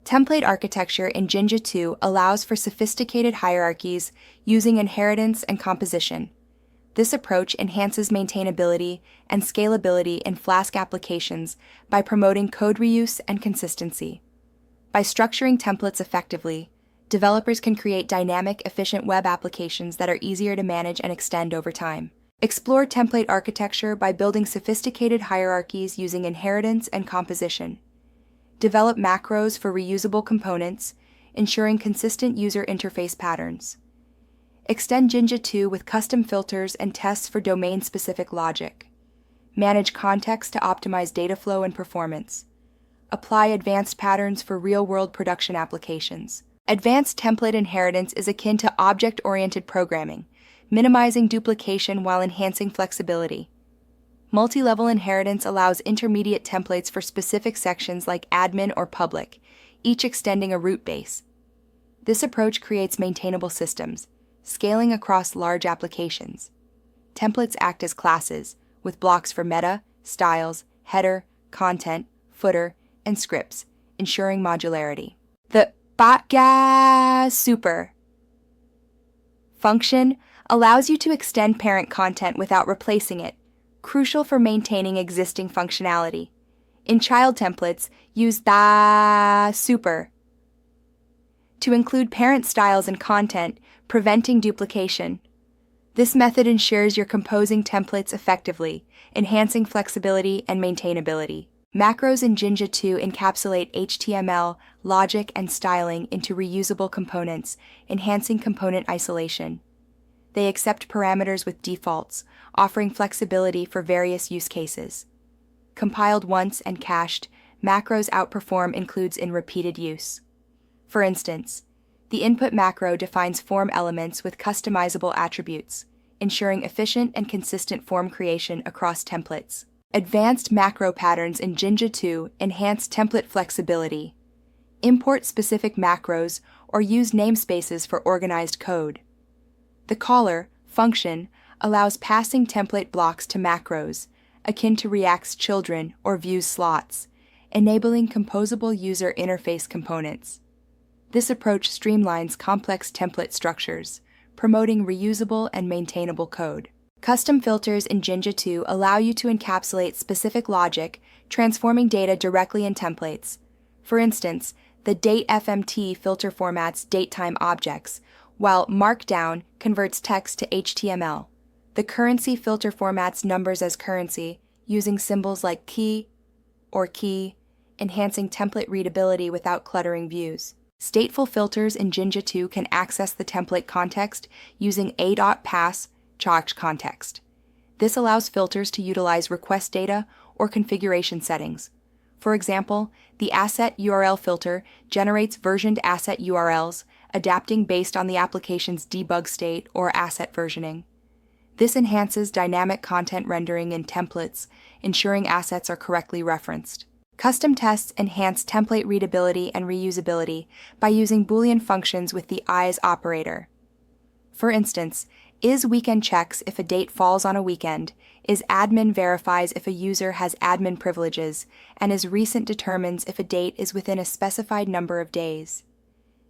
Template architecture in Jinja2 allows for sophisticated hierarchies using inheritance and composition. This approach enhances maintainability and scalability in Flask applications by promoting code reuse and consistency. By structuring templates effectively, developers can create dynamic, efficient web applications that are easier to manage and extend over time. Explore template architecture by building sophisticated hierarchies using inheritance and composition. Develop macros for reusable components, ensuring consistent user interface patterns. Extend Jinja2 with custom filters and tests for domain-specific logic. Manage context to optimize data flow and performance. Apply advanced patterns for real-world production applications. Advanced template inheritance is akin to object-oriented programming, minimizing duplication while enhancing flexibility. Multi-level inheritance allows intermediate templates for specific sections like admin or public, each extending a root base. This approach creates maintainable systems, scaling across large applications. Templates act as classes, with blocks for meta, styles, header, content, footer, and scripts, ensuring modularity. The super function allows you to extend parent content without replacing it, crucial for maintaining existing functionality. In child templates, use the super to include parent styles and content, preventing duplication. This method ensures you're composing templates effectively, enhancing flexibility and maintainability. Macros in Jinja2 encapsulate HTML, logic, and styling into reusable components, enhancing component isolation. They accept parameters with defaults, offering flexibility for various use cases. Compiled once and cached, macros outperform includes in repeated use. For instance, the input macro defines form elements with customizable attributes, ensuring efficient and consistent form creation across templates. Advanced macro patterns in Jinja2 enhance template flexibility. Import specific macros or use namespaces for organized code. The caller function allows passing template blocks to macros, akin to React's children or Vue's slots, enabling composable user interface components. This approach streamlines complex template structures, promoting reusable and maintainable code. Custom filters in Jinja2 allow you to encapsulate specific logic, transforming data directly in templates. For instance, the datefmt filter formats datetime objects, while Markdown converts text to HTML. The currency filter formats numbers as currency, using symbols like key or key, enhancing template readability without cluttering views. Stateful filters in Jinja2 can access the template context using a.pass charge context. This allows filters to utilize request data or configuration settings. For example, the asset URL filter generates versioned asset URLs, adapting based on the application's debug state or asset versioning. This enhances dynamic content rendering in templates, ensuring assets are correctly referenced. Custom tests enhance template readability and reusability by using Boolean functions with the is operator. For instance, isWeekend checks if a date falls on a weekend, isAdmin verifies if a user has admin privileges, and isRecent determines if a date is within a specified number of days.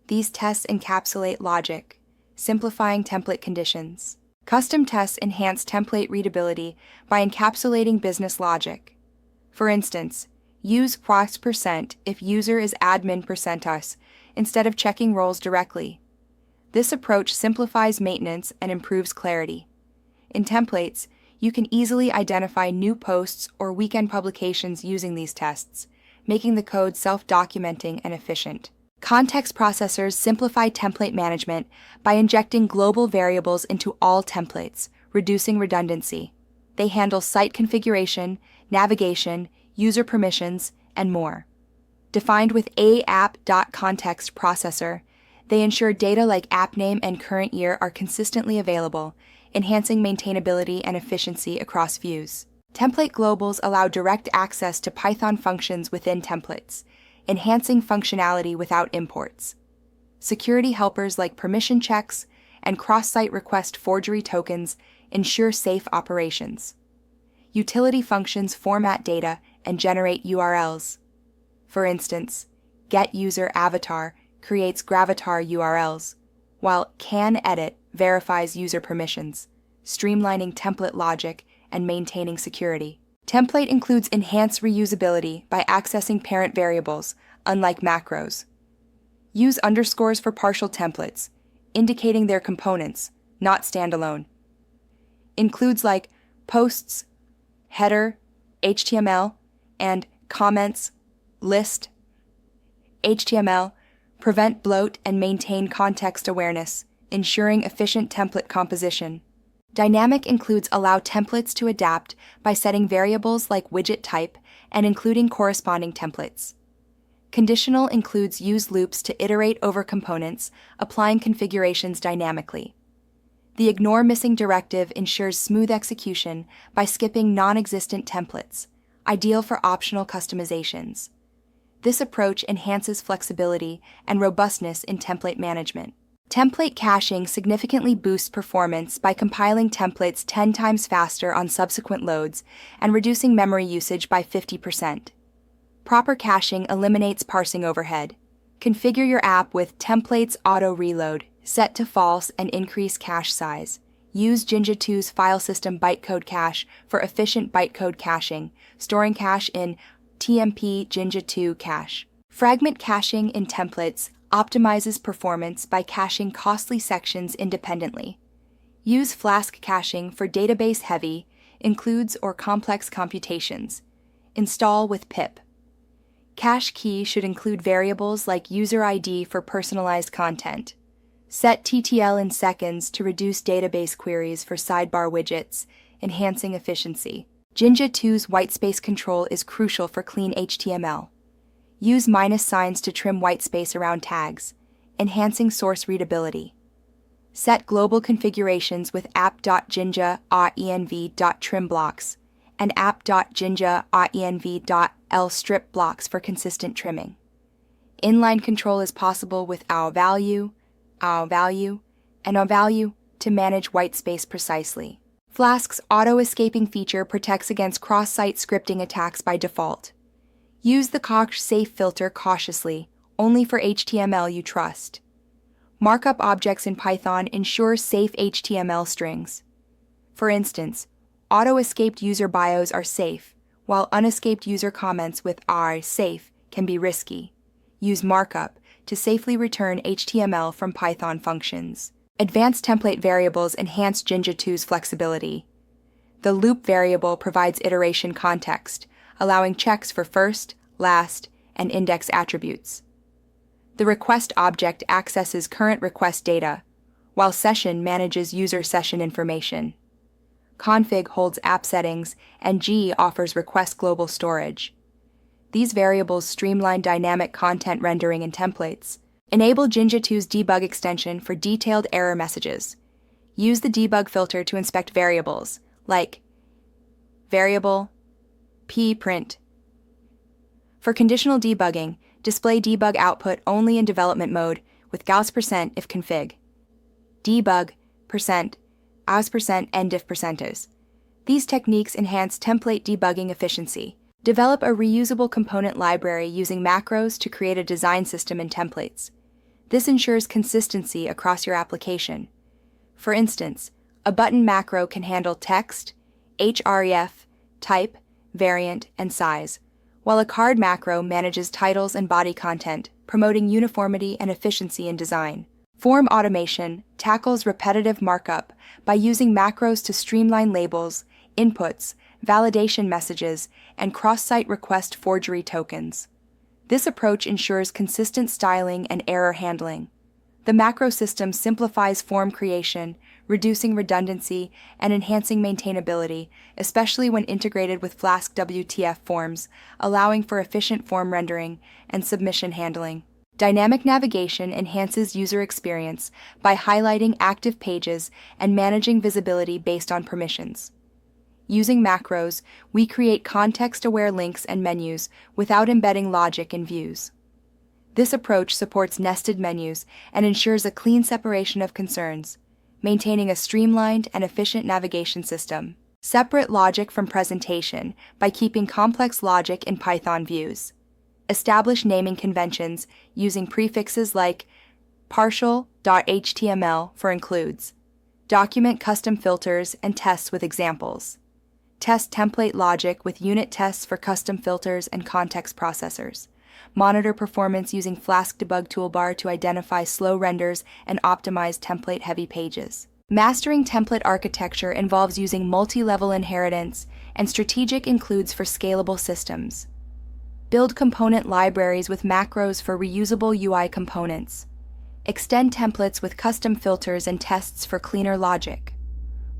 These tests encapsulate logic, simplifying template conditions. Custom tests enhance template readability by encapsulating business logic. For instance, use %% if user is admin %us, instead of checking roles directly. This approach simplifies maintenance and improves clarity. In templates, you can easily identify new posts or weekend publications using these tests, making the code self-documenting and efficient. Context processors simplify template management by injecting global variables into all templates, reducing redundancy. They handle site configuration, navigation, user permissions, and more. Defined with app.context processor, they ensure data like app name and current year are consistently available, enhancing maintainability and efficiency across views. Template globals allow direct access to Python functions within templates, enhancing functionality without imports. Security helpers like permission checks and cross-site request forgery tokens ensure safe operations. Utility functions format data and generate URLs. For instance, getUserAvatar creates gravatar URLs, while canEdit verifies user permissions, streamlining template logic and maintaining security. Template includes enhanced reusability by accessing parent variables, unlike macros. Use underscores for partial templates, indicating their components, not standalone. Includes like posts, header, HTML, and comments, list, HTML, prevent bloat and maintain context awareness, ensuring efficient template composition. Dynamic includes allow templates to adapt by setting variables like widget type and including corresponding templates. Conditional includes use loops to iterate over components, applying configurations dynamically. The ignore missing directive ensures smooth execution by skipping non-existent templates, ideal for optional customizations. This approach enhances flexibility and robustness in template management. Template caching significantly boosts performance by compiling templates 10 times faster on subsequent loads and reducing memory usage by 50%. Proper caching eliminates parsing overhead. Configure your app with templates auto reload, set to false and increase cache size. Use Jinja2's file system bytecode cache for efficient bytecode caching, storing cache in TMP Jinja2 cache. Fragment caching in templates optimizes performance by caching costly sections independently. Use Flask caching for database-heavy, includes or complex computations. Install with pip. Cache key should include variables like user ID for personalized content. Set TTL in seconds to reduce database queries for sidebar widgets, enhancing efficiency. Jinja2's whitespace control is crucial for clean HTML. Use minus signs to trim whitespace around tags, enhancing source readability. Set global configurations with app.jinja.env.trim and app.jinja.env.lstrip blocks for consistent trimming. Inline control is possible with value, and value to manage whitespace precisely. Flask's auto-escaping feature protects against cross-site scripting attacks by default. Use the cache safe filter cautiously, only for HTML you trust. Markup objects in Python ensure safe HTML strings. For instance, auto-escaped user bios are safe, while unescaped user comments with are safe can be risky. Use markup to safely return HTML from Python functions. Advanced template variables enhance Jinja2's flexibility. The loop variable provides iteration context, allowing checks for first, last, and index attributes. The request object accesses current request data, while session manages user session information. Config holds app settings, and G offers request global storage. These variables streamline dynamic content rendering in templates. Enable Jinja2's debug extension for detailed error messages. Use the debug filter to inspect variables, like variable pprint. For conditional debugging, display debug output only in development mode with Gauss% if config. Debug %, %, %. These techniques enhance template debugging efficiency. Develop a reusable component library using macros to create a design system in templates. This ensures consistency across your application. For instance, a button macro can handle text, href, type, variant, and size, while a card macro manages titles and body content, promoting uniformity and efficiency in design. Form automation tackles repetitive markup by using macros to streamline labels, inputs, validation messages, and cross-site request forgery tokens. This approach ensures consistent styling and error handling. The macro system simplifies form creation, reducing redundancy and enhancing maintainability, especially when integrated with Flask WTF forms, allowing for efficient form rendering and submission handling. Dynamic navigation enhances user experience by highlighting active pages and managing visibility based on permissions. Using macros, we create context-aware links and menus without embedding logic in views. This approach supports nested menus and ensures a clean separation of concerns, maintaining a streamlined and efficient navigation system. Separate logic from presentation by keeping complex logic in Python views. Establish naming conventions using prefixes like partial.html for includes. Document custom filters and tests with examples. Test template logic with unit tests for custom filters and context processors. Monitor performance using Flask debug toolbar to identify slow renders and optimize template-heavy pages. Mastering template architecture involves using multi-level inheritance and strategic includes for scalable systems. Build component libraries with macros for reusable UI components. Extend templates with custom filters and tests for cleaner logic.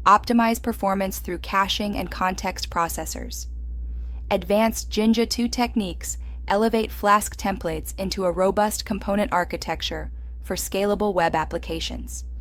Optimize performance through caching and context processors. Advanced Jinja2 techniques elevate Flask templates into a robust component architecture for scalable web applications.